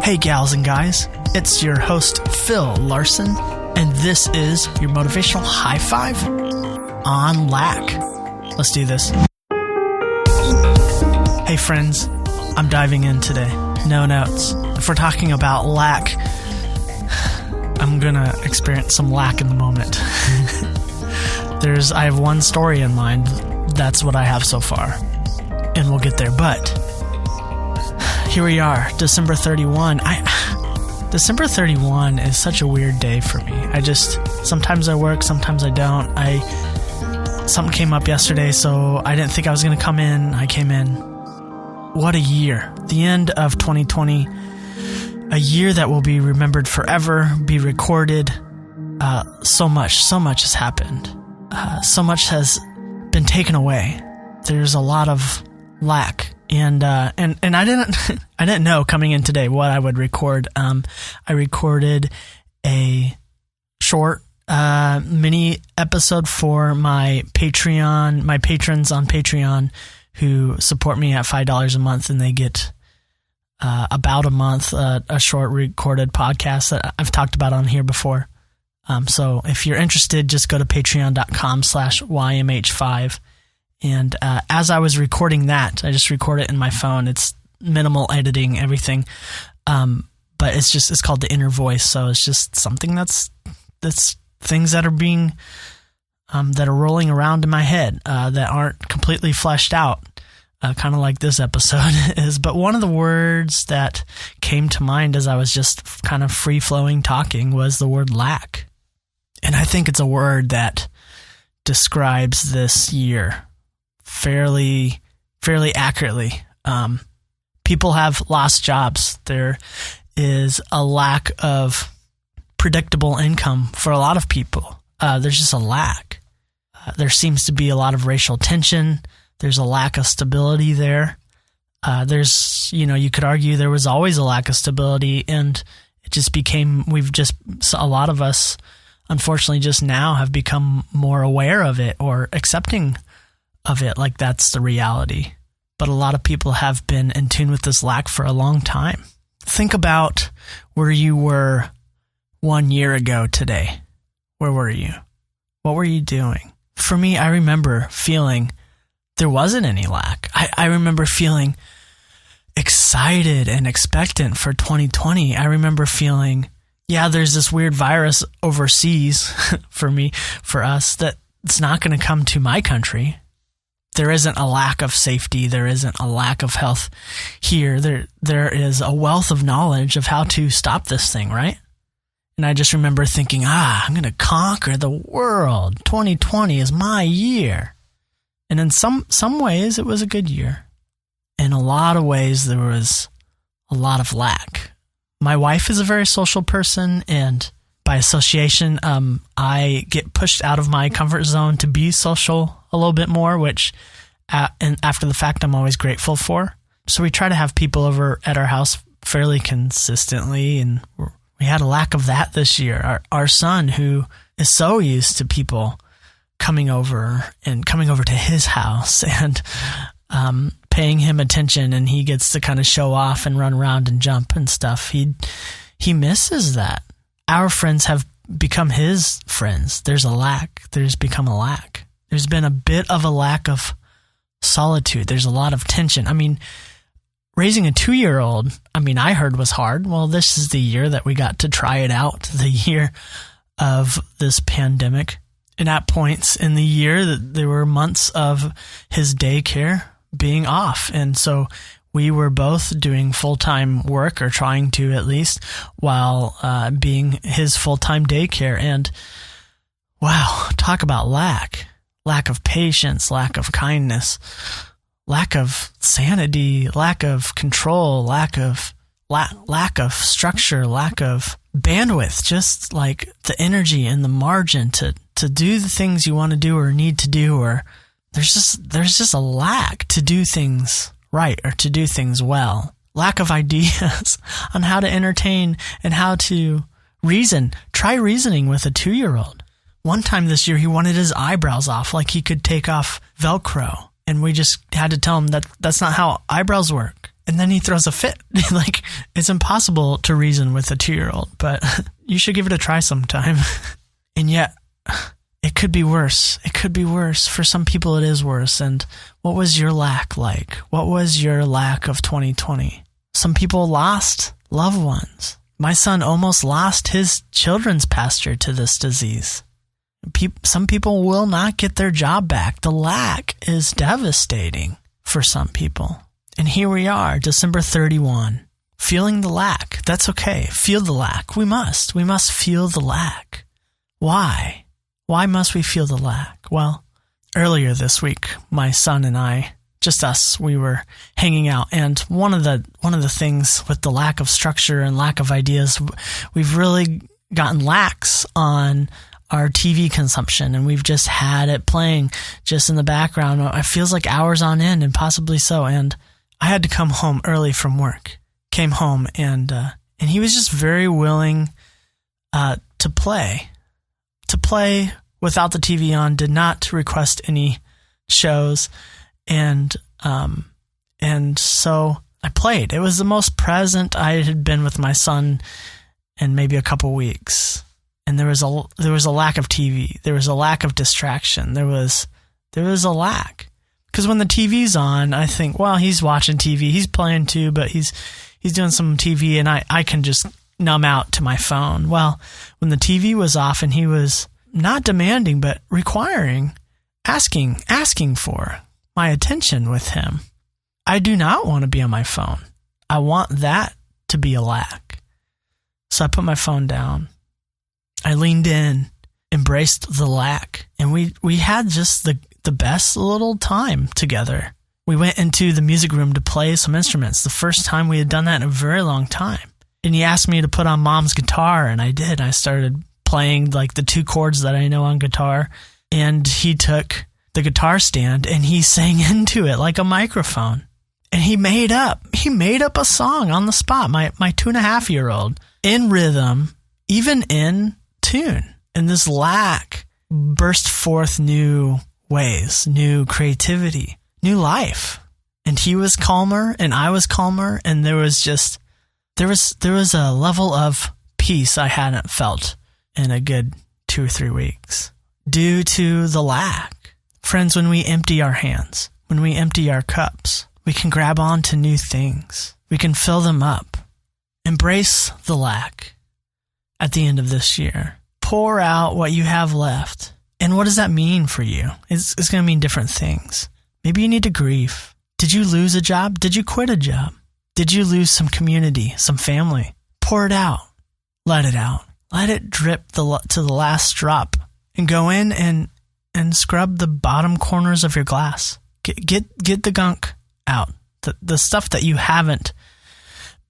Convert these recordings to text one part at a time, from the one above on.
Hey gals and guys, it's your host Phil Larson, and this is your motivational high five on lack. Let's do this. Hey friends, I'm diving in today. No notes. If we're talking about lack, I'm gonna experience some lack in the moment. I have one story in mind. That's what I have so far, and we'll get there. But here we are, December 31. December 31 is such a weird day for me. Sometimes I work, sometimes I don't. Something came up yesterday, so I didn't think I was going to come in. I came in. What a year. The end of 2020. A year that will be remembered forever, be recorded. So much has happened. So much has been taken away. There's a lot of lack. And I didn't know coming in today what I would record. I recorded a short mini episode for my patrons on Patreon who support me at $5 a month, and they get about a month a short recorded podcast that I've talked about on here before. So if you're interested, just go to patreon.com/YMH5. And as I was recording that, I just record it in my phone. It's minimal editing, everything. But it's called The Inner Voice. So it's just something that's things that are being, that are rolling around in my head, that aren't completely fleshed out, kind of like this episode is. But one of the words that came to mind as I was just kind of free-flowing talking was the word lack. And I think it's a word that describes this year fairly accurately. People have lost jobs. There is a lack of predictable income for a lot of people. There's just a lack. There seems to be a lot of racial tension. There's a lack of stability there. You could argue there was always a lack of stability, and it just became, a lot of us, unfortunately, just now have become more aware of it or accepting of it, like that's the reality. But a lot of people have been in tune with this lack for a long time. Think about where you were 1 year ago today. Where were you? What were you doing? For me, I remember feeling there wasn't any lack. I remember feeling excited and expectant for 2020. I remember feeling, there's this weird virus overseas for us, that it's not going to come to my country. There isn't a lack of safety. There isn't a lack of health here. There is a wealth of knowledge of how to stop this thing, right? And I just remember thinking, I'm going to conquer the world. 2020 is my year. And in some ways, it was a good year. In a lot of ways, there was a lot of lack. My wife is a very social person, and by association, I get pushed out of my comfort zone to be social a little bit more, which and after the fact, I'm always grateful for. So we try to have people over at our house fairly consistently, and we had a lack of that this year. Our son, who is so used to people coming over to his house and paying him attention, and he gets to kind of show off and run around and jump and stuff. He misses that. Our friends have become his friends. There's a lack. There's become a lack. There's been a bit of a lack of solitude. There's a lot of tension. I mean, raising a 2-year-old, I heard was hard. Well, this is the year that we got to try it out, the year of this pandemic. And at points in the year, there were months of his daycare being off. And so we were both doing full-time work, or trying to at least, while being his full-time daycare. And wow, talk about lack. Lack of patience, lack of kindness, lack of sanity, lack of control, lack of structure, lack of bandwidth, just like the energy and the margin to do the things you want to do or need to do, or there's just a lack to do things right or to do things well. Lack of ideas on how to entertain and how to reason. Try reasoning with a 2-year-old. One time this year, he wanted his eyebrows off like he could take off Velcro. And we just had to tell him that that's not how eyebrows work. And then he throws a fit. Like, it's impossible to reason with a 2-year-old, but you should give it a try sometime. And yet, it could be worse. It could be worse. For some people, it is worse. And what was your lack like? What was your lack of 2020? Some people lost loved ones. My son almost lost his children's pastor to this disease. Some people will not get their job back. The lack is devastating for some people. And here we are, December 31, feeling the lack. That's okay. Feel the lack. We must feel the lack. Why? Why must we feel the lack? Well, earlier this week, my son and I, just us, we were hanging out. And one of the things with the lack of structure and lack of ideas, we've really gotten lax on our TV consumption, and we've just had it playing just in the background. It feels like hours on end, and possibly so. And I had to come home early from work. Came home, and he was just very willing to play without the TV on. Did not request any shows, and so I played. It was the most present I had been with my son in maybe a couple weeks. And there was a lack of TV. There was a lack of distraction. There was a lack. Because when the TV's on, I think, well, he's watching TV. He's playing too, but he's doing some TV, and I can just numb out to my phone. Well, when the TV was off and he was not demanding, but requiring, asking for my attention with him, I do not want to be on my phone. I want that to be a lack. So I put my phone down. I leaned in, embraced the lack, and we had just the best little time together. We went into the music room to play some instruments, the first time we had done that in a very long time. And he asked me to put on Mom's guitar, and I did. I started playing like the 2 chords that I know on guitar, and he took the guitar stand and he sang into it like a microphone. And he made up a song on the spot, my 2.5-year-old, in rhythm, even in tune. And this lack burst forth new ways, new creativity, new life. And he was calmer and I was calmer, and there was a level of peace I hadn't felt in a good 2 or 3 weeks due to the lack. Friends, when we empty our hands, when we empty our cups, we can grab on to new things. We can fill them up. Embrace the lack at the end of this year. Pour out what you have left. And what does that mean for you? It's going to mean different things. Maybe you need to grieve. Did you lose a job? Did you quit a job? Did you lose some community, some family? Pour it out. Let it out. Let it drip to the last drop, and go in and scrub the bottom corners of your glass. Get the gunk out. The stuff that you haven't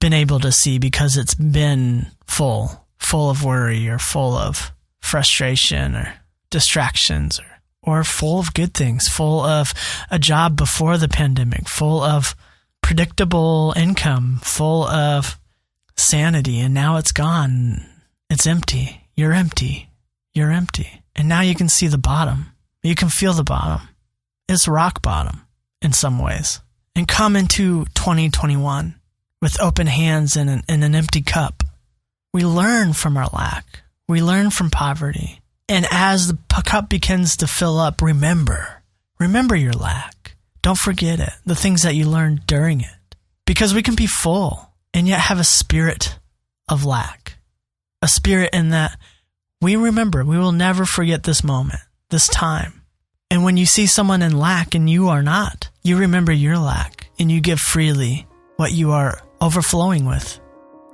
been able to see because it's been full of worry, or full of frustration, or distractions, or full of good things, full of a job before the pandemic, full of predictable income, full of sanity, and now it's gone. It's empty. You're empty. You're empty. And now you can see the bottom. You can feel the bottom. It's rock bottom in some ways. And come into 2021 with open hands and an empty cup. We learn from our lack. We learn from poverty. And as the cup begins to fill up, remember your lack. Don't forget it, the things that you learned during it. Because we can be full and yet have a spirit of lack. A spirit in that we remember, we will never forget this moment, this time. And when you see someone in lack and you are not, you remember your lack and you give freely what you are overflowing with.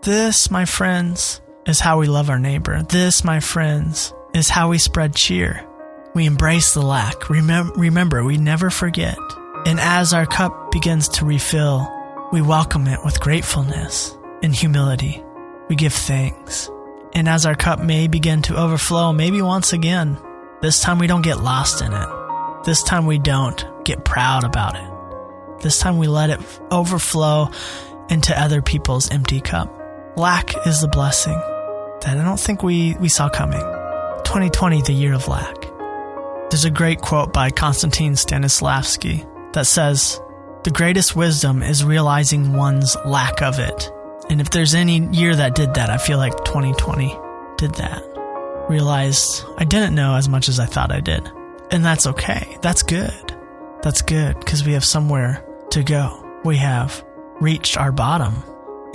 This, my friends, is how we love our neighbor. This, my friends, is how we spread cheer. We embrace the lack. Remember, we never forget. And as our cup begins to refill, we welcome it with gratefulness and humility. We give thanks. And as our cup may begin to overflow, maybe once again, this time we don't get lost in it. This time we don't get proud about it. This time we let it overflow into other people's empty cup. Lack is the blessing that I don't think we saw coming. 2020, the year of lack. There's a great quote by Konstantin Stanislavski that says, The greatest wisdom is realizing one's lack of it. And if there's any year that did that, I feel like 2020 did that. Realized I didn't know as much as I thought I did. And that's okay. That's good. That's good because we have somewhere to go. We have reached our bottom.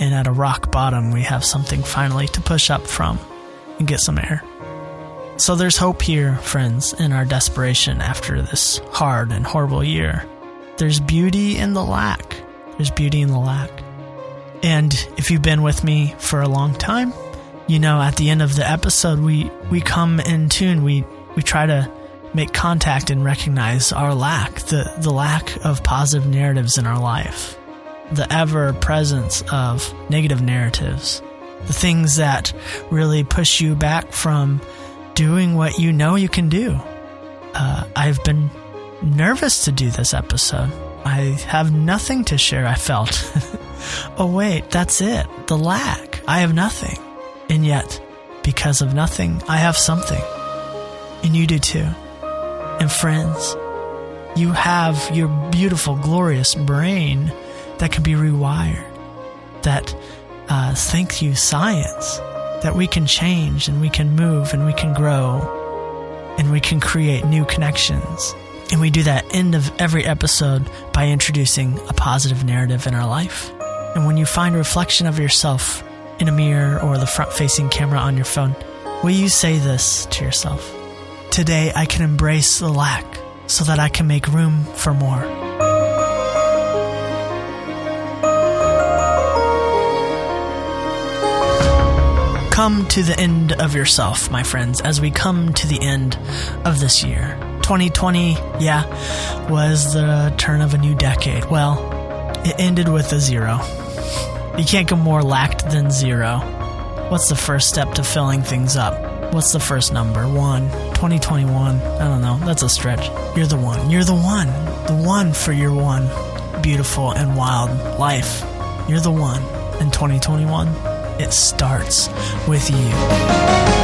And at a rock bottom, we have something finally to push up from and get some air. So there's hope here, friends, in our desperation after this hard and horrible year. There's beauty in the lack. There's beauty in the lack. And if you've been with me for a long time, you know at the end of the episode, we come in tune. We try to make contact and recognize our lack, the lack of positive narratives in our life, the ever presence of negative narratives, the things that really push you back from doing what you know you can do. I've been nervous to do this episode. I have nothing to share, I felt. Oh wait, that's it. The lack. I have nothing. And yet, because of nothing, I have something. And you do too. And friends, you have your beautiful, glorious brain that can be rewired. That, thank you, science, that we can change and we can move and we can grow and we can create new connections. And we do that end of every episode by introducing a positive narrative in our life. And when you find a reflection of yourself in a mirror or the front-facing camera on your phone, will you say this to yourself? Today I can embrace the lack so that I can make room for more. Come to the end of yourself, my friends, as we come to the end of this year. 2020, was the turn of a new decade. Well, it ended with a 0. You can't go more lacked than 0. What's the first step to filling things up? What's the first number? 1. 2021. I don't know. That's a stretch. You're the one. You're the one. The one for your one beautiful and wild life. You're the one. In 2021, it starts with you.